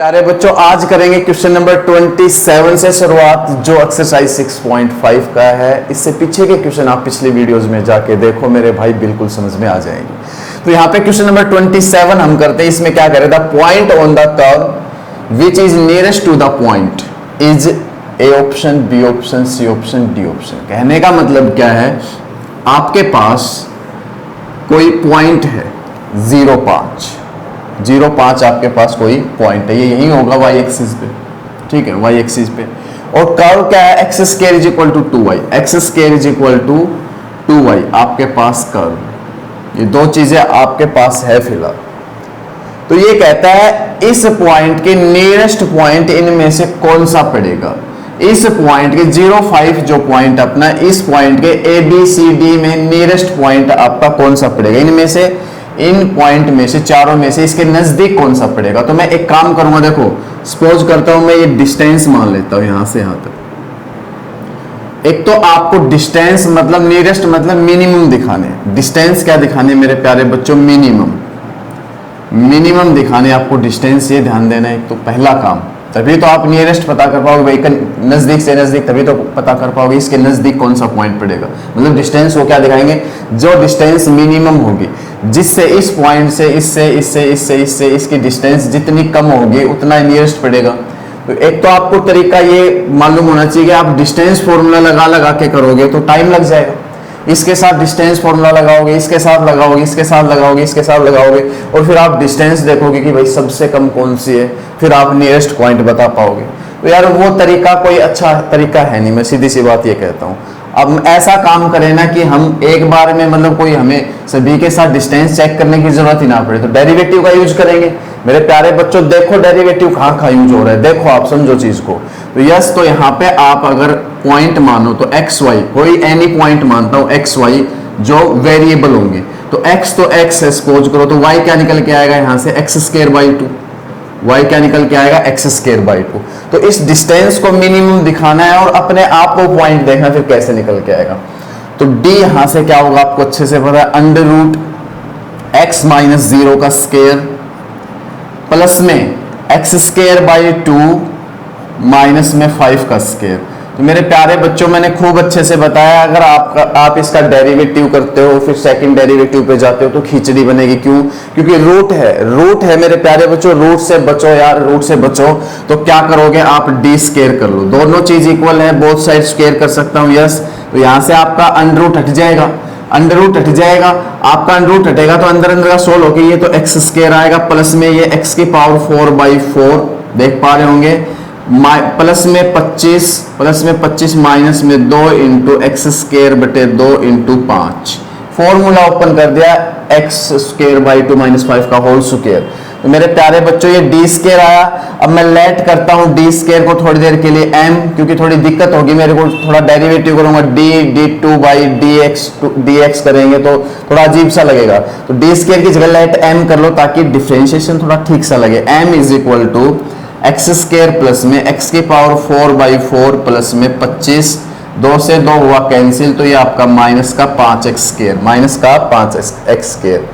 प्यारे बच्चों, आज करेंगे क्वेश्चन नंबर 27 से शुरुआत, जो एक्सरसाइज 6.5 का है। इससे पीछे के क्वेश्चन आप पिछले वीडियोस में जाके देखो मेरे भाई, बिल्कुल समझ में आ जाएंगे। तो यहाँ पे क्वेश्चन नंबर 27 हम करते हैं। इसमें क्या करे, the point on the curve which is nearest to the point is A option, B option, C option, D option. कहने का मतलब क्या है, आपके पास कोई पॉइंट है 0.5 आपके पास कोई पॉइंट है, ये यही होगा वाई एक्सिस पे, ठीक है, वाई एक्सिस पे। और कर्व क्या है, X square is equal to 2y, X square is equal to 2y आपके पास कर्व। ये दो चीजें आपके पास है फिलहाल। तो ये कहता है इस पॉइंट के नियरेस्ट पॉइंट इनमें से कौन सा पड़ेगा। इस पॉइंट के 0.5 जो पॉइंट अपना, इस पॉइंट के ए बी सी डी में नियरेस्ट पॉइंट आपका कौन सा पड़ेगा। इनमें से, इन पॉइंट में से, चारों में से इसके नजदीक कौन सा पड़ेगा। तो मैं एक काम करूंगा, देखो सपोज करता हूं मैं ये डिस्टेंस मान लेता हूं यहां से यहां तक। एक तो आपको डिस्टेंस मतलब नियरेस्ट मतलब मिनिमम दिखाने, डिस्टेंस क्या दिखाने मेरे प्यारे बच्चों, मिनिमम दिखाने आपको डिस्टेंस, ये ध्यान देना है। एक तो पहला काम, तभी तो आप नियरेस्ट पता कर पाओगे भाई, नजदीक से नजदीक, तभी तो पता कर पाओगे इसके नजदीक कौन सा पॉइंट पड़ेगा। मतलब डिस्टेंस को क्या दिखाएंगे, जो डिस्टेंस मिनिमम होगी, जिससे इस पॉइंट से इससे इसकी डिस्टेंस जितनी कम होगी उतना नियरेस्ट पड़ेगा। तो एक तो आपको तरीका ये मालूम होना चाहिए कि आप डिस्टेंस फॉर्मूला लगा के करोगे तो टाइम लग जाएगा। इसके साथ डिस्टेंस फॉर्मूला लगाओगे, इसके साथ लगाओगे, इसके साथ लगाओगे, इसके साथ लगाओगे, और फिर आप डिस्टेंस देखोगे कि भाई सबसे कम कौन सी है, फिर आप नियरेस्ट पॉइंट बता पाओगे। तो यार वो तरीका कोई अच्छा तरीका है नहीं, मैं सीधी सी बात ये कहता हूँ। अब ऐसा काम करें ना कि हम एक बार में मतलब कोई हमें सभी के साथ डिस्टेंस चेक करने की जरूरत ही ना पड़े, तो डेरिवेटिव का यूज करेंगे। मेरे प्यारे बच्चों देखो डेरिवेटिव कहाँ यूज हो रहा है, देखो आप समझो चीज को। तो यस, तो यहाँ पे आप अगर पॉइंट मानो तो एक्स वाई, कोई एनी पॉइंट मानता हूँ एक्स वाई जो वेरिएबल होंगे, तो एक्स तो एक्स सपोज करो, तो वाई क्या निकल के आएगा यहाँ से, एक्स स्क्वायर बाई 2। वाई क्या निकल के आएगा, एक्स स्क्वायर बाई 2। तो इस डिस्टेंस को मिनिमम दिखाना है और अपने आप को पॉइंट देखना फिर कैसे निकल के आएगा। तो डी यहां से क्या होगा आपको अच्छे से पता है, अंडर रूट एक्स माइनस 0 का स्क्वायर प्लस में एक्स स्क्वायर बाई 2 माइनस में 5 का स्क्वायर। तो मेरे प्यारे बच्चों मैंने खूब अच्छे से बताया, अगर आप इसका डेरिवेटिव करते हो फिर सेकंड डेरिवेटिव पे जाते हो तो खिचड़ी बनेगी। क्यों? क्योंकि रूट है मेरे प्यारे बच्चों, रूट से बचो यार, रूट से बचो। तो क्या करोगे आप, डी स्क्वायर कर लो, दोनों चीज इक्वल है, बोथ साइड स्क्वायर कर सकता हूं, यस। तो यहां से आपका अंडर रूट हट जाएगा, आपका अंडर रूट हटेगा तो अंदर का सोल्व होके ये तो एक्स स्क्वायर आएगा, प्लस में ये एक्स की पावर 4/4 देख पा रहे होंगे, प्लस में 25 माइनस में 2 इंटू एक्स स्क्वायर बटे 2 इंटू 5। फॉर्मूला ओपन कर दिया, एक्स स्क्वायर बाई 2 माइनस 5 का होल स्क्वायर। तो मेरे प्यारे बच्चों ये डी स्क्वायर आया। अब मैं लेट करता हूं डी स्क्वायर को थोड़ी देर के लिए एम, क्योंकि थोड़ी दिक्कत होगी मेरे को, थोड़ा डेरिवेटिव करूंगा, डी2 बाई dx करेंगे तो थोड़ा अजीब सा लगेगा। तो डी स्क्वायर की जगह लेट एम कर लो ताकि डिफरेंशिएशन थोड़ा ठीक सा लगे। M is equal to X square plus में एक्स की पावर 4/4 प्लस में 25, 2 से 2 हुआ कैंसिल, तो ये आपका माइनस का 5x स्क्वायर।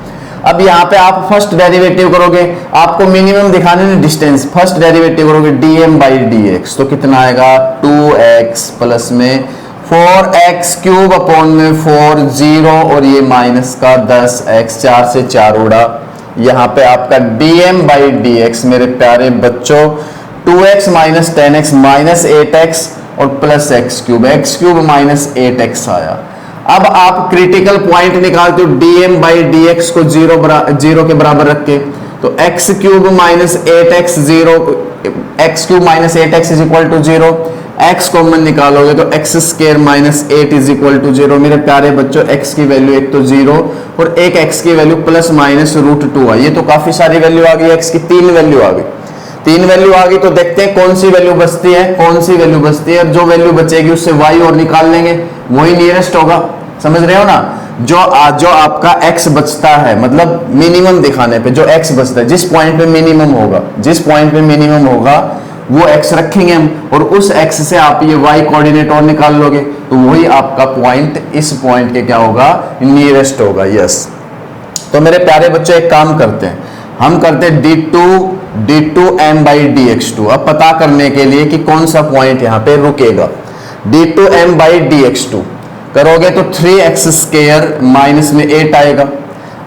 अब यहाँ पे आप फर्स्ट डेरिवेटिव करोगे, आपको मिनिमम दिखाने में डिस्टेंस, फर्स्ट डेरिवेटिव करोगे dm बाई dx, तो कितना आएगा 2x प्लस में 4x क्यूब अपॉन में 4 0 और ये माइनस का 10x, 4 से 4 उड़ा, यहाँ पे आपका dm बाई dx मेरे प्यारे बच्चों 2x minus 10x minus 8x और plus x cube minus 8x आया। अब आप क्रिटिकल पॉइंट निकालते हो dm बाई dx को 0 के बराबर रख के, तो x cube minus 8x 0, x cube minus 8x is equal to 0, x common निकालोगे तो x square minus 8 is equal to 0। मेरे प्यारे बच्चों x की वैल्यू एक तो 0 और एक x की वैल्यू प्लस माइनस √2 आई। ये तो काफी सारी वैल्यू आ गई, x की 3 वैल्यू आ गई। तो देखते हैं कौन सी वैल्यू बचती है, जो वैल्यू बचेगी उससे y और निकाल लेंगे, वही नियरेस्ट होगा। समझ रहे हो ना, जो आपका x बचता है, मतलब मिनिमम दिखाने पे जो x बचता है, जिस पॉइंट पे मिनिमम होगा वो x रखेंगे हम, और उस x से आप ये y कोऑर्डिनेट और निकाल लोगे, तो वही आपका पॉइंट इस पॉइंट के क्या होगा, नियरेस्ट होगा, यस। तो मेरे प्यारे बच्चों एक काम करते हैं, हम करते हैं d2 d2m/dx2। अब पता करने के लिए कि कौन सा पॉइंट यहां पे रुकेगा, d2m/dx2 करोगे तो 3x² माइनस में 8 आएगा।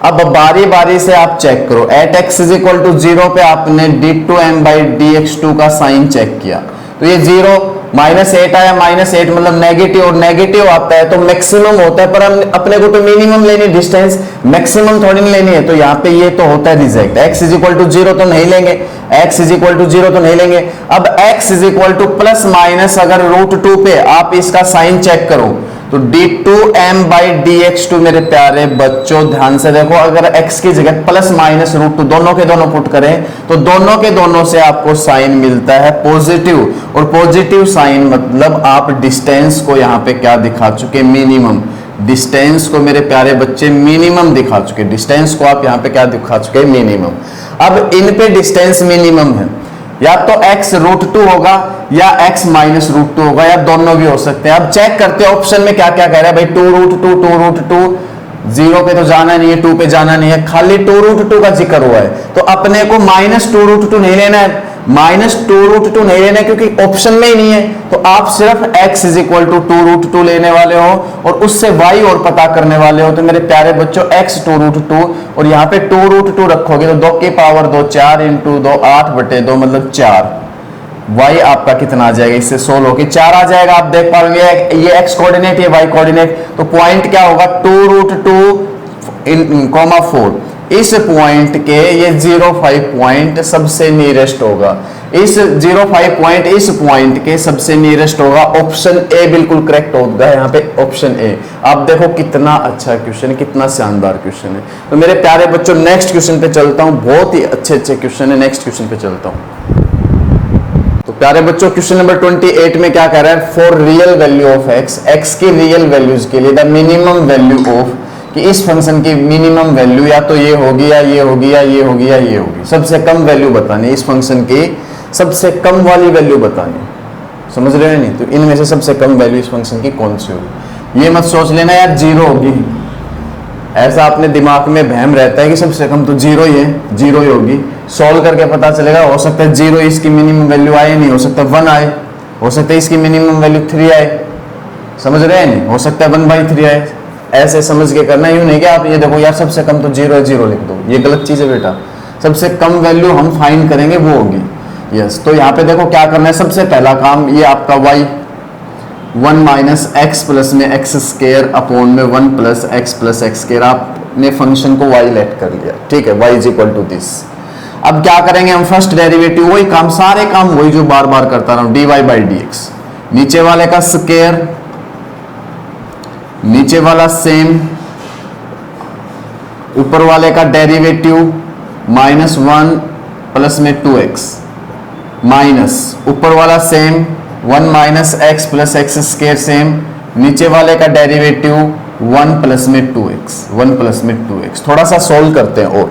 अब बारी बारी से आप चेक करो, at x is equal to 0 पे आपने d2m/dx2 का साइन चेक किया तो ये 0 -8 आया, -8 मतलब नेगेटिव, और नेगेटिव आता है तो मैक्सिमम होता है, पर हम अपने को तो मिनिमम लेनी, डिस्टेंस मैक्सिमम थोड़ी नहीं लेनी है, तो यहाँ पे ये तो होता है reject. x is equal to 0 तो नहीं लेंगे, x इज इक्वल टू 0 तो नहीं लेंगे। अब x is equal two plus minus अगर √2 पे आप इसका साइन चेक करो तो d2m/dx2 मेरे प्यारे बच्चों ध्यान से देखो, अगर x की जगह प्लस माइनस √2 दोनों के दोनों पुट करें तो दोनों के दोनों से आपको साइन मिलता है पॉजिटिव, और पॉजिटिव साइन मतलब आप डिस्टेंस को यहां पे क्या दिखा चुके, मिनिमम। डिस्टेंस को मेरे प्यारे बच्चे मिनिमम दिखा चुके, डिस्टेंस को आप यहां पे क्या दिखा चुके, मिनिमम। अब इन पे डिस्टेंस मिनिमम है, या तो x √2 होगा या x माइनस √2 होगा, या दोनों भी हो सकते हैं। अब चेक करते हैं ऑप्शन में क्या क्या कह रहा है भाई, 2√2 0 पे तो जाना नहीं है, 2 पे जाना नहीं है, खाली 2√2 का जिक्र हुआ है, तो अपने को -2√2 नहीं लेना है, -2√2 नहीं लेना है क्योंकि ऑप्शन में ही नहीं है, तो आप सिर्फ x इज इक्वल टू 2√2 लेने वाले हो और उससे y और पता करने वाले हो। तो मेरे प्यारे बच्चों x 2√2 और यहाँ पे 2√2 रखोगे तो 2 की पावर 2 4 इंटू 2 8/2 मतलब 4, y आपका कितना आ जाएगा, इससे सोल्व होके 4 आ जाएगा। आप देख पाओगे ये x कोऑर्डिनेट, ये y कोऑर्डिनेट, तो पॉइंट क्या होगा 2√2, 4, इस पॉइंट के ये 0,5 पॉइंट सबसे नियरेस्ट होगा, इस 0,5 पॉइंट इस पॉइंट के सबसे नियरेस्ट होगा। ऑप्शन ए बिल्कुल करेक्ट होगा यहाँ पे, ऑप्शन ए। आप देखो कितना अच्छा क्वेश्चन है, कितना शानदार क्वेश्चन है। तो मेरे प्यारे बच्चों नेक्स्ट क्वेश्चन पे चलता हूँ, बहुत ही अच्छे अच्छे क्वेश्चन है, नेक्स्ट क्वेश्चन पे चलता हूँ। तो प्यारे बच्चों क्वेश्चन नंबर 28 में क्या कह रहा है, for real value of x की रियल वैल्यूज के लिए द मिनिमम वैल्यू ऑफ, कि इस फंक्शन की मिनिमम वैल्यू या तो ये होगी या ये होगी या ये होगी या ये होगी, सबसे कम वैल्यू बतानी, इस फंक्शन की सबसे कम वाली वैल्यू बतानी, समझ रहे हैं नहीं? तो इनमें से सबसे कम वैल्यू इस फंक्शन की कौन सी होगी। ये मत सोच लेना यार 0 होगी, ऐसा अपने दिमाग में वहम रहता है कि सबसे कम तो 0 ही है, 0 ही होगी। सॉल्व करके पता चलेगा, हो सकता है 0 इसकी मिनिमम वैल्यू आए, नहीं हो सकता 1 आए, हो सकता है इसकी मिनिमम वैल्यू 3 आए, समझ रहे हैं नहीं? हो सकता है 1/3 आए। ऐसे समझ के करना, यूं नहीं कि आप ये देखो यार सबसे कम तो 0 है, 0 लिख दो, ये गलत चीज है बेटा। सबसे कम वैल्यू हम फाइंड करेंगे वो होगी, यस। तो यहाँ पे देखो क्या करना है, सबसे पहला काम ये आपका y 1 माइनस एक्स प्लस में x² अपॉन में 1 प्लस x+x², आपने फंक्शन को y लेट कर लिया, ठीक है, y is equal to this. अब क्या करेंगे हम, फर्स्ट डेरिवेटिव वही काम, सारे काम वही जो बार बार करता रहा हूं, dy/dx, नीचे वाले का स्क्वायर, नीचे वाला सेम, ऊपर वाले का डेरिवेटिव -1 प्लस में 2x, माइनस ऊपर वाला same 1 minus x plus x² same, नीचे वाले का डेरिवेटिव 1 प्लस में 2x, 1 प्लस में 2x। थोड़ा सा सोल्व करते हैं, और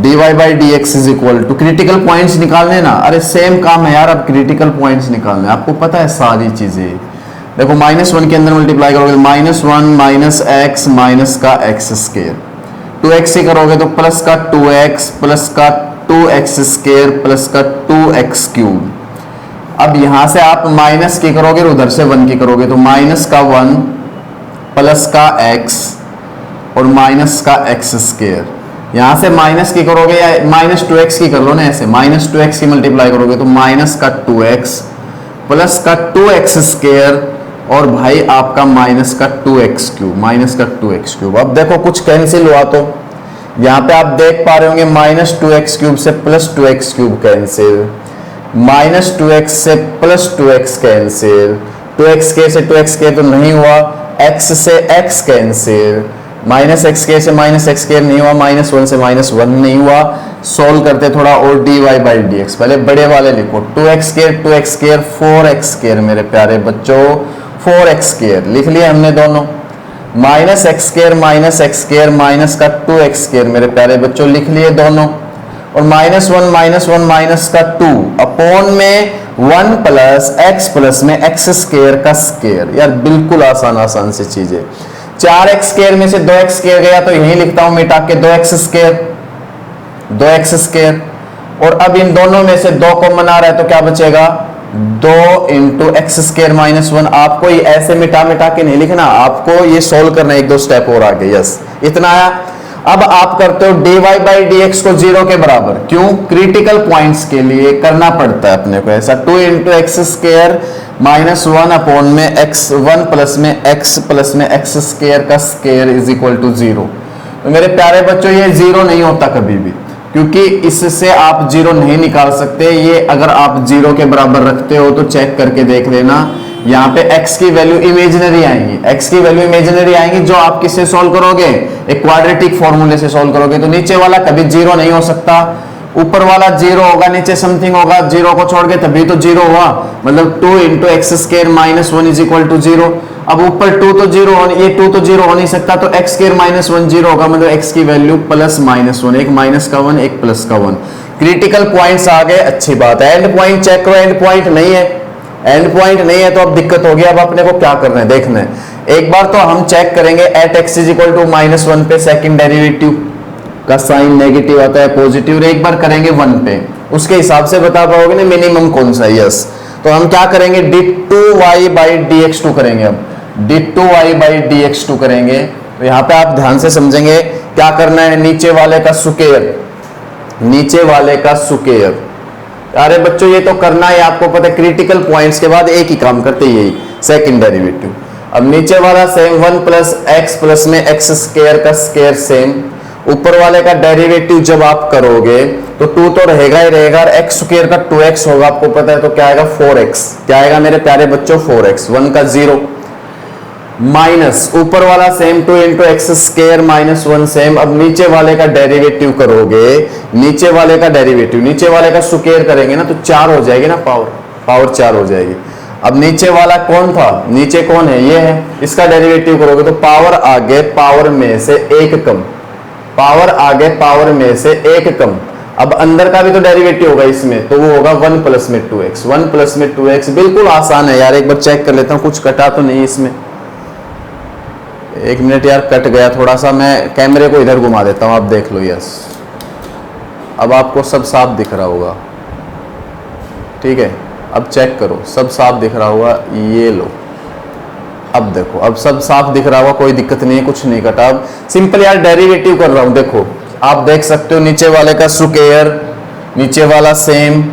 dy/dx is equal to, critical points निकालने ना, अरे सेम काम है यार, अब क्रिटिकल पॉइंट्स निकालने, आपको पता है सारी चीजें। देखो -1 के अंदर मल्टीप्लाई करोगे, -1 माइनस x माइनस का x², 2x ही करोगे तो प्लस का 2x प्लस का 2x² प्लस का 2x³। अब यहां से आप माइनस की करोगे और उधर से 1 की करोगे तो माइनस का 1 प्लस का x और माइनस का x²। यहां से माइनस की करोगे या -2x की कर लो ना, ऐसे -2x की मल्टीप्लाई करोगे तो माइनस का 2x प्लस का 2x² और भाई आपका माइनस का 2x³, माइनस का 2x³। अब देखो कुछ कैंसिल हुआ, तो यहाँ पे आप देख पा रहे होंगे -2x³ से +2x³ कैंसिल, -2x से +2x कैंसिल, 2xk से 2xk तो नहीं हुआ, x से x कैंसिल, -xk से -xk नहीं हुआ, -1 से -1 नहीं हुआ। सोल्व करते थोड़ा, और dy/dx पहले बड़े वाले लिखो, 2x², 2x², 4x² मेरे प्यारे बच्चों, 4x² लिख लिए हमने दोनों, -x² माइनस का 2x² मेरे प्यारे बच्चों लिख लिए दोनों, और -1 माइनस का 2 अपॉन में 1 प्लस x प्लस में x² का स्क्वायर। यार बिल्कुल आसान सी चीज है। 4x² में से 2x² गया तो यही लिखता हूं मिटा के 2x² और अब इन दोनों में से 2 कॉमन आ रहा है तो क्या बचेगा, 2 इंटू एक्स स्क्र माइनस 1। आपको ये ऐसे मिटा मिटा के नहीं लिखना, आपको ये सोल्व करना, 1-2 स्टेप और आगे। यस, इतना आया। अब आप करते हो dy बाई डी एक्स को 0 के बराबर, क्यों, क्रिटिकल पॉइंट्स के लिए करना पड़ता है अपने को ऐसा। 2 into X square minus 1 upon में एक्स 1 प्लस में एक्स स्क्र का स्क्र इज इक्वल टू 0। तो मेरे प्यारे बच्चों ये 0 नहीं होता कभी भी, क्योंकि इससे आप 0 नहीं निकाल सकते। ये अगर आप 0 के बराबर रखते हो तो चेक करके देख लेना, यहाँ पे x की वैल्यू इमेजिनरी आएंगी, x की वैल्यू इमेजिनरी आएंगी, जो आप किससे सॉल्व करोगे, एक क्वाड्रेटिक फॉर्मूले से सॉल्व करोगे। तो नीचे वाला कभी 0 नहीं हो सकता, ऊपर वाला 0 होगा, नीचे समथिंग होगा, 0 को छोड़ के तभी तो 0 हुआ। मतलब 2 into X square minus 1 is equal to 0। अब ऊपर 2 तो 0 ये 2 तो 0 हो नहीं सकता, तो एक्स स्क्र माइनस 1 0 होगा, मतलब x की वैल्यू प्लस माइनस 1, एक माइनस का 1 एक प्लस का 1। क्रिटिकल पॉइंट्स आ गए, अच्छी बात है। एंड पॉइंट चेक करो, एंड पॉइंट नहीं है, एंड पॉइंट नहीं है तो अब दिक्कत होगी। अब अपने को क्या करना है देखना है। एक बार तो हम चेक करेंगे at X is equal to minus 1 पे सेकंड डेरिवेटिव का साइन नेगेटिव आता है पॉजिटिव, और एक बार करेंगे 1 पे, उसके हिसाब से बता पाओगे ना मिनिमम कौन सा है। यस, तो हम क्या करेंगे, d2y बाई dx2 करेंगे। अब d2y बाई dx2 करेंगे, तो यहाँ पे आप ध्यान से समझेंगे क्या करना है, नीचे वाले का स्क्वायर, नीचे वाले का स्क्वायर। अरे बच्चों ये तो करना है, आपको पता है क्रिटिकल पॉइंट्स के बाद एक ही काम करते हैं, यही सेकंड डेरिवेटिव। अब नीचे वाला सेम 1 प्लस एक्स प्लस में एक्स स्क्वायर का स्क्वायर सेम, ऊपर वाले का डेरिवेटिव जब आप करोगे तो 2 तो रहेगा ही रहेगा, और एक्स स्क्वायर का 2x होगा, आपको पता है, तो क्या आएगा 4x। क्या आएगा मेरे प्यारे बच्चों 4x, 1 का 0 माइनस ऊपर वाला same 2 into x square minus 1 same. अब नीचे वाले का डेरिवेटिव करोगे, नीचे वाले का डेरिवेटिव, नीचे वाले का स्क्वायर करेंगे ना तो 4 हो जाएगी ना, पावर 4 हो जाएगी। अब नीचे वाला कौन था, नीचे कौन है, ये है, इसका डेरिवेटिव करोगे तो पावर आगे पावर में से 1 कम, पावर आगे पावर में से 1 कम। अब अंदर का भी तो डेरिवेटिव होगा इसमें, तो वो होगा 1 प्लस में 2x, 1 प्लस में 2x। बिल्कुल आसान है यार, एक बार चेक कर लेता हूं कुछ कटा तो नहीं इसमें। 1 मिनट यार, कट गया थोड़ा सा, मैं कैमरे को इधर घुमा देता हूं, आप देख लो। यस, अब आपको सब साफ दिख रहा होगा, ठीक है। अब चेक करो, सब साफ दिख रहा होगा, ये लो, अब देखो, अब सब साफ दिख रहा होगा, कोई दिक्कत नहीं है, कुछ नहीं कटा। अब सिंपल यार डेरिवेटिव कर रहा हूं, देखो आप देख सकते हो, नीचे वाले का स्क्वायर, नीचे वाला सेम,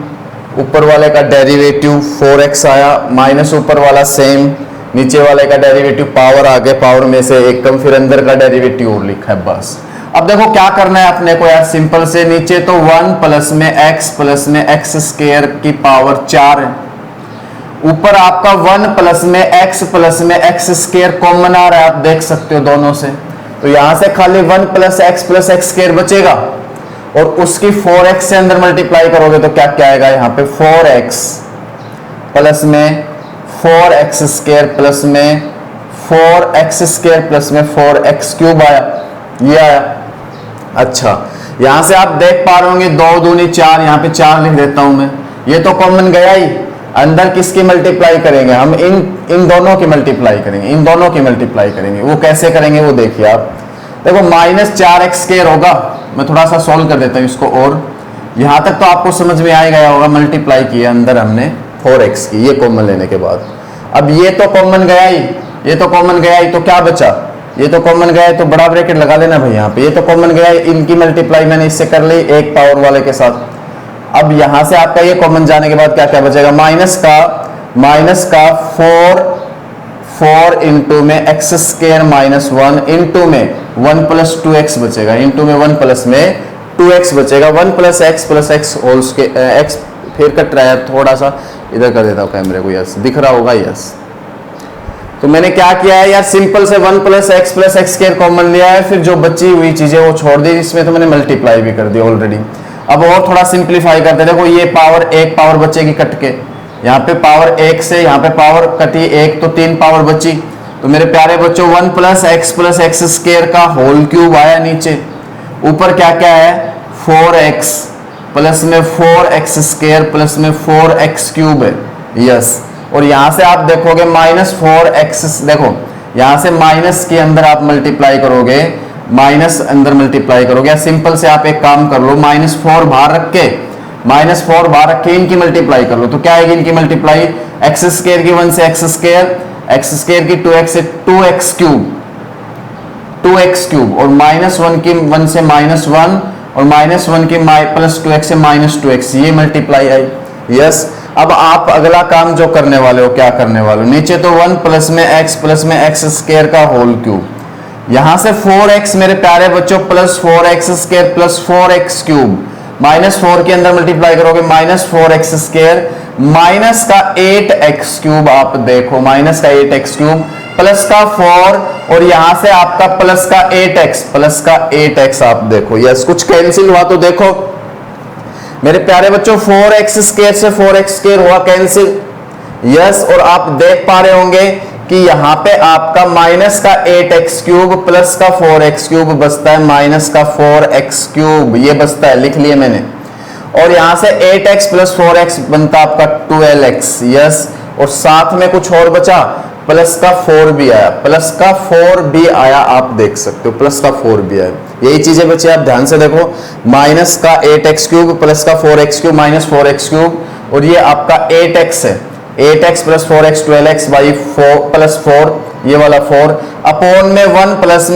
ऊपर वाले का डेरिवेटिव 4x आया, माइनस ऊपर वाला सेम, नीचे वाले का डेरिवेटिव पावर आगे पावर में से 1 कम, फिर अंदर का डेरिवेटिव और लिखा है, बस। अब देखो क्या करना है अपने को यार, सिंपल से, नीचे तो 1 प्लस में एक्स स्क्वायर की पावर 4 है, ऊपर आपका 1 प्लस में एक्स स्क्वायर कॉमन आ रहा है, आप देख सकते हो दोनों से, तो यहां से खाली 1 प्लस एक्स स्क्वायर बचेगा, और उसकी 4x से अंदर मल्टीप्लाई करोगे तो क्या क्या आएगा, यहाँ पे 4x प्लस में 4x स्क्वायर प्लस में 4x स्क्वायर प्लस में 4x क्यूब आया, ये आया। अच्छा, यहां से आप देख पा रहे होंगे 2 दूनी 4, यहाँ पे 4 लिख देता हूं मैं, ये तो कॉमन गया ही। अंदर किसकी मल्टीप्लाई करेंगे हम, इन दोनों की मल्टीप्लाई करेंगे, इन दोनों की मल्टीप्लाई करेंगे। वो कैसे करेंगे वो देखिए आप, देखो माइनस 4x स्क्वायर होगा, मैं थोड़ा सा सॉल्व कर देता हूं इसको, और यहां तक तो आपको समझ में आ गया होगा, मल्टीप्लाई किया अंदर हमने 4x की, ये कॉमन लेने के बाद। अब ये तो कॉमन गया ही, ये तो कॉमन गया ही, तो क्या बचा, ये तो कॉमन गया है, तो बड़ा ब्रैकेट लगा लेना भाई यहाँ पे, ये तो कॉमन गया है, इनकी मल्टीप्लाई मैंने इससे कर ली 1 पावर वाले के साथ। अब यहां से आपका ये कॉमन जाने के बाद क्या क्या बचेगा, माइनस का 4 इंटू में एक्स स्क्वायर माइनस 1 इंटू में 1 प्लस 2x बचेगा, इंटू में 1 प्लस में 2x बचेगा, 1 plus X whole square, X फिर कट रहा है, थोड़ा सा इधर कर देता हूं कैमरे को, यस दिख रहा होगा, यस। तो मैंने क्या किया है यार, सिंपल से 1 प्लस एक्स स्क्वायर कॉमन लिया है, फिर जो बची हुई चीजें वो छोड़ दी, इसमें तो मैंने मल्टीप्लाई भी कर दी ऑलरेडी। अब और थोड़ा सिंप्लीफाई करते, देखो ये पावर 1 पावर बचेगी कट के, यहाँ पे पावर 1 से यहाँ पे पावर कटी 1, तो 3 पावर बची। तो मेरे प्यारे बच्चों 1 प्लस एक्स स्क्वायर का होल क्यूब आया नीचे, ऊपर क्या क्या है 4x प्लस में 4x स्क्वायर प्लस में 4x क्यूब है, यस। और यहां से आप देखोगे माइनस 4x, देखो यहां से माइनस के अंदर आप मल्टीप्लाई करोगे, माइनस अंदर मल्टीप्लाई करोगे, या सिंपल से आप एक काम कर लो, -4 बाहर रख के -4 बार रखे, इनकी मल्टीप्लाई कर लो तो क्या आएगी इनकी मल्टीप्लाई, एक्स स्क्वायर की 1 से एक्स स्क्वायर की 2x से 2x क्यूब और -1 की 1 से -1 और -1 की +2x से -2x, ये मल्टीप्लाई आई। यस, अब आप अगला काम जो करने वाले हो, क्या करने वाले हो, नीचे तो 1 प्लस में x स्क्वायर का होल क्यूब, यहां से 4x मेरे प्यारे बच्चों plus 4x square plus 4x cube, -4 के अंदर मल्टीप्लाई करोगे -4x स्क्वायर माइनस का 8x क्यूब, आप देखो माइनस का 8x क्यूब प्लस का 4 और यहां से आपका प्लस का 8x आप देखो। यस, कुछ कैंसिल हुआ तो देखो मेरे प्यारे बच्चों 4x स्क्वायर से 4x स्क्वायर हुआ कैंसिल। यस, और आप देख पा रहे होंगे कि यहां पे आपका माइनस का 8x क्यूब प्लस का 4x क्यूब बचता है, माइनस का 4x क्यूब ये बचता है, लिख लिया मैंने, और यहां से 8x प्लस 4x बनता आपका 12x। यस, और साथ में कुछ और बचा, प्लस का 4 भी आया, प्लस का 4 भी आया, आप देख सकते हो प्लस का 4 भी आया। यही चीजें बची, आप ध्यान से देखो, माइनस का 8x क्यूब प्लस का 4x cube minus 4x cube, और ये आपका 8x है, 8x plus 4x 12x by 4 plus 4 ये वाला 4 अपॉन में 1 प्लस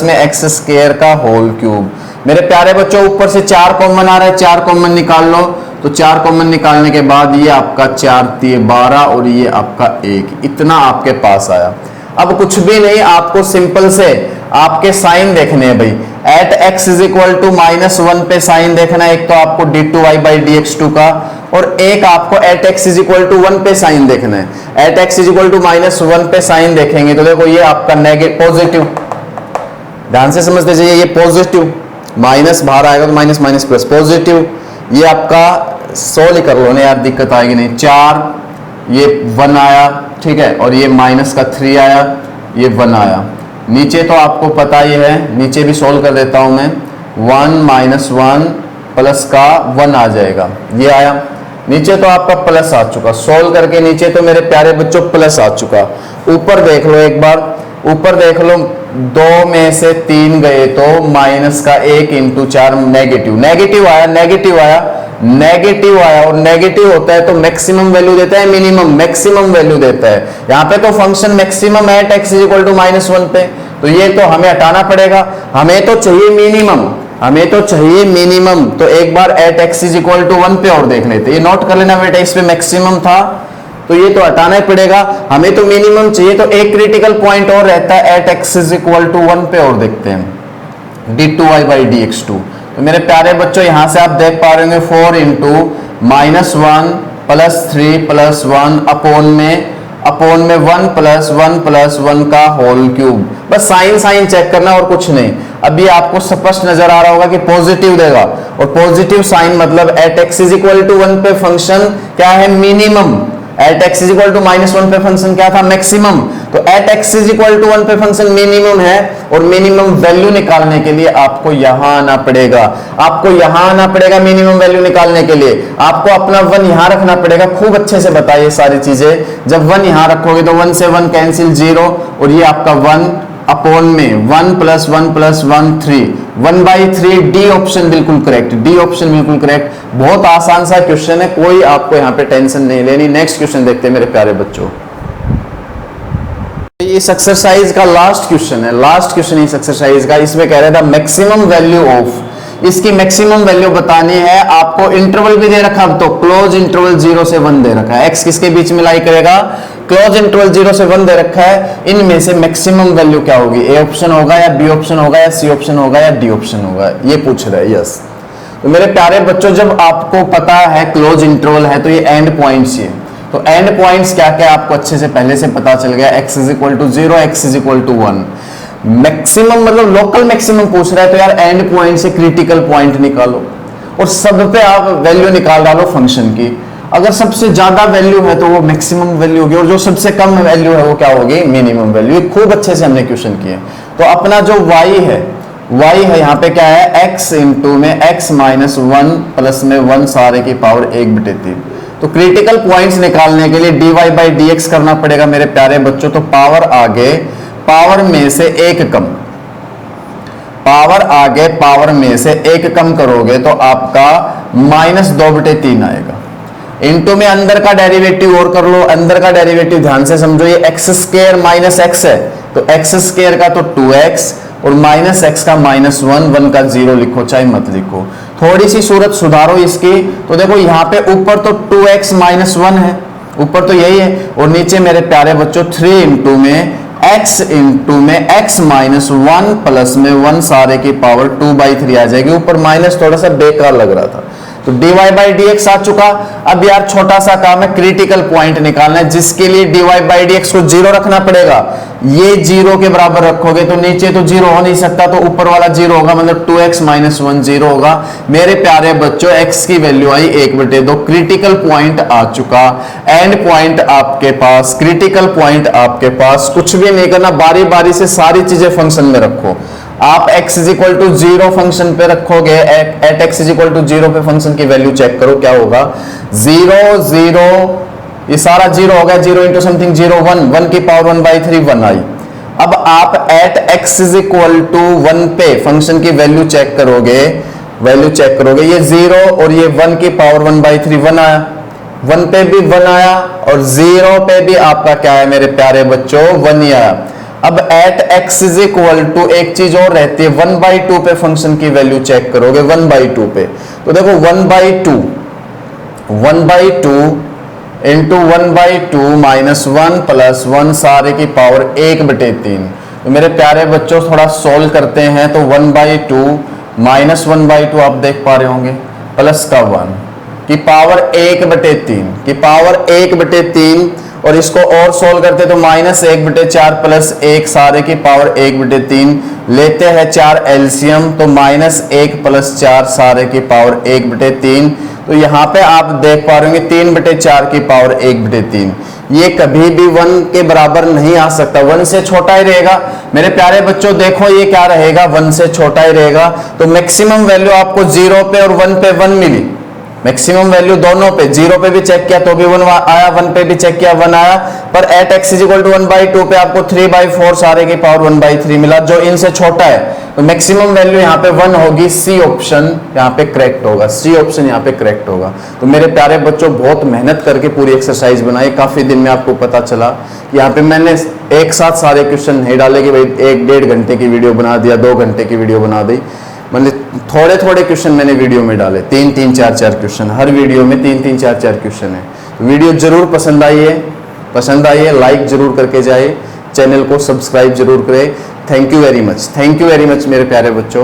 में x स्क्वायर का होल क्यूब। मेरे प्यारे बच्चों ऊपर से 4 कॉमन आ रहा है, 4 कॉमन निकाल लो, तो 4 कॉमन निकालने के बाद ये आपका 4 × 12 और ये आपका 1, इतना आपके पास आया। अब कुछ भी नहीं, आपको सिंपल से आपके साइन देखने हैं भाई, at x is equal to -1 पे साइन देखना है, एक तो आपको d2y/dx2 का, और एक आपको at x is equal to 1 पे साइन देखना है। At x is equal to -1 पे साइन देखेंगे तो देखो ये आपका नेगेटिव पॉजिटिव, ध्यान से समझते जाइए, ये पॉजिटिव, माइनस बाहर आएगा तो माइनस माइनस प्लस पॉजिटिव, ये आपका 100 कर लो ना यार, दिक्कत आएगी नहीं, 4 ये 1 आया, ठीक है, और ये माइनस का 3 आया, ये 1 आया। नीचे तो आपको पता ही है, नीचे भी सोल्व कर देता हूं मैं, 1 - 1 प्लस का 1 आ जाएगा, ये आया। नीचे तो आपका प्लस आ चुका, सोल्व करके नीचे तो मेरे प्यारे बच्चों प्लस आ चुका। ऊपर देख लो एक बार, ऊपर देख लो, 2 में से 3 गए तो माइनस का 1 × 4 नेगेटिव आया, और नेगेटिव होता है तो मैक्सिमम वैल्यू देता है, मैक्सिमम वैल्यू देता है। यहाँ पे तो फंक्शन मैक्सिमम है x इज इक्वल टू -1 पे, तो ये तो हमें हटाना पड़ेगा, हमें तो चाहिए मिनिमम, तो एक बार at x is equal to 1 पे और देख लेते, ये नोट कर लेना बेटा, इस पे मैक्सिमम था तो ये तो हटाना ही पड़ेगा, हमें तो मिनिमम चाहिए, तो एक क्रिटिकल पॉइंट और रहता है at x is equal to 1 पे, और देखते हैं d2y/dx2। तो मेरे प्यारे बच्चों यहां से आप देख पा रहे होंगे 4 × -1 + 3 + 1 अपॉन में 1 + 1 का होल क्यूब। बस साइन चेक करना और कुछ नहीं। अभी आपको स्पष्ट नजर आ रहा होगा कि पॉजिटिव देगा, और पॉजिटिव साइन मतलब at x is equal to 1 पे फंक्शन क्या है, minimum, at x is equal to -1 पे फंक्शन क्या था, मैक्सिमम, तो at x is equal to 1 पे फंक्शन मिनिमम है, और मिनिमम वैल्यू निकालने के लिए आपको यहां आना पड़ेगा, मिनिमम वैल्यू निकालने के लिए आपको अपना 1 यहां रखना पड़ेगा। खूब अच्छे से बताइए सारी चीजें, जब 1 यहां रखोगे तो 1 से 1 कैंसिल 0, और ये आपका 1 अपॉन में 1 + 1 + 1 3, 1/3, डी ऑप्शन बिल्कुल करेक्ट। बहुत आसान सा क्वेश्चन है, कोई आपको यहाँ पे टेंशन नहीं लेनी। नेक्स्ट क्वेश्चन देखते हैं मेरे प्यारे बच्चों। इस एक्सरसाइज का लास्ट क्वेश्चन इस एक्सरसाइज का, इसमें कह रहा था मैक्सिमम वैल्यू ऑफ, इसकी मैक्सिमम वैल्यू बतानी है आपको। इंटरवल भी दे रखा, अब तो क्लोज इंटरवल 0 से 1 दे रखा है, x किसके बीच में लाई करेगा, क्लोज इंटरवल 0 से 1 दे रखा है। इनमें से मैक्सिमम वैल्यू क्या होगी, ए ऑप्शन होगा या बी ऑप्शन होगा या सी ऑप्शन होगा या डी ऑप्शन होगा, ये पूछ रहा है। यस, तो मेरे प्यारे बच्चों जब आपको पता है क्लोज इंटरवल है तो ये एंड पॉइंट्स ये, तो एंड पॉइंट्स क्या क्या आपको अच्छे से पहले से पता चल गया, x is equal to 0, x is equal to 1। Maximum मतलब लोकल मैक्सिमम पूछ रहा है, तो यार एंड पॉइंट से क्रिटिकल पॉइंट निकालो, और सब पे आप वैल्यू निकाल डालो फंक्शन की। अगर सबसे ज्यादा वैल्यू है तो वो मैक्सिमम वैल्यू होगी, और जो सबसे कम वैल्यू है वो क्या होगी, मिनिमम वैल्यू। खूब अच्छे से हमने क्वेश्चन किए। तो अपना जो y है यहाँ पे क्या है, x इंटू में x -1 प्लस में 1 सारे की पावर 1/3। तो क्रिटिकल पॉइंट्स निकालने के लिए dy/dx करना पड़ेगा मेरे प्यारे बच्चों। तो पावर आगे, पावर में से 1 कम, पावर आगे पावर में से एक कम करोगे तो आपका -2/3 आएगा। इनटू में अंदर का डेरिवेटिव और कर लो, अंदर का डेरिवेटिव ध्यान से समझो, ये x² माइनस x है तो x² का तो 2x और माइनस x का -1, 1 का 0 लिखो चाहे मत लिखो। थोड़ी सी सूरत सुधारो इसकी, तो देखो यहाँ पे ऊपर तो 2x - 1 है, ऊपर तो यही है, और नीचे मेरे प्यारे बच्चों 3 इंटू में x इंटू में x -1 प्लस में 1 सारे की पावर 2/3 आ जाएगी। ऊपर माइनस थोड़ा सा बेकार लग रहा था, तो dy/dx आ चुका। अब यार छोटा सा काम है, क्रिटिकल पॉइंट निकालना है, जिसके लिए dy/dx को 0 रखना पड़ेगा। ये 0 के बराबर रखोगे तो नीचे तो 0 हो नहीं सकता, तो ऊपर वाला 0 होगा, मतलब 2x - 1 0 होगा। मेरे प्यारे बच्चों x की वैल्यू आई 1/2। क्रिटिकल पॉइंट आ चुका, एंड पॉइंट आपके पास, क्रिटिकल पॉइंट आपके पास। कुछ भी नहीं करना, बारी बारी से सारी चीजें फंक्शन में रखो। आप x = 0 फंक्शन पे रखोगे, एट x = 0 पे फंक्शन की वैल्यू चेक करो क्या होगा। 0 0 ये सारा 0 हो गया, 0 इंटू समथिंग 0 1, 1 की पावर 1/3 1 आई। अब आप एट x = 1 पे फंक्शन की वैल्यू चेक करोगे, ये 0 और ये 1 की पावर 1/3 1 आया, 1 पे भी 1 आया और 0 पे भी आपका क्या है मेरे प्यारे बच्चों 1 ही आया। अब एट x = एक चीज और रहती है, 1/2 पे फंक्शन की वैल्यू चेक करोगे, 1/2 पे, तो देखो 1/2 इंटू 1/2 -1 प्लस 1 सारे की पावर 1/3। तो मेरे प्यारे बच्चों थोड़ा सोल्व करते हैं, तो 1/2 -1/2 आप देख पा रहे होंगे, प्लस का 1 की पावर 1/3 और इसको और सोल्व करते तो -1/4 प्लस 1 सारे की पावर 1/3 लेते हैं 4 एलसीएम, तो -1 प्लस 4 सारे की पावर 1/3। तो यहाँ पे आप देख पा रहे होंगे 3/4 की पावर 1/3। ये कभी भी 1 के बराबर नहीं आ सकता, 1 से छोटा ही रहेगा। मेरे प्यारे बच्चों देखो ये क्या रहेगा, 1 से छोटा ही रहेगा। तो मैक्सिमम वैल्यू आपको 0 पे और 1 पे 1 मिली, मैक्सिमम वैल्यू दोनों पे, 0 पे भी चेक किया तो भी 1 आया, 1 पे भी चेक किया 1 आया, पर एट x = 1/2 पे आपको 3/4 सारे की पावर 1/3 मिला, जो इनसे छोटा है। तो मैक्सिमम वैल्यू यहाँ पे 1 होगी, सी ऑप्शन यहाँ पे करेक्ट होगा, सी ऑप्शन यहाँ पे करेक्ट होगा। तो मेरे प्यारे बच्चों बहुत मेहनत करके पूरी एक्सरसाइज बनाई, काफी दिन में आपको पता चला। यहाँ पे मैंने एक साथ सारे क्वेश्चन नहीं डाले कि भाई 1-1.5 घंटे की वीडियो बना दिया, 2 घंटे की वीडियो बना दी, मतलब थोड़े थोड़े क्वेश्चन मैंने वीडियो में डाले, 3-3 4-4 क्वेश्चन, हर वीडियो में 3-3 4-4 क्वेश्चन है। तो वीडियो जरूर पसंद आई है, लाइक जरूर करके जाए, चैनल को सब्सक्राइब जरूर करें। थैंक यू वेरी मच मेरे प्यारे बच्चों।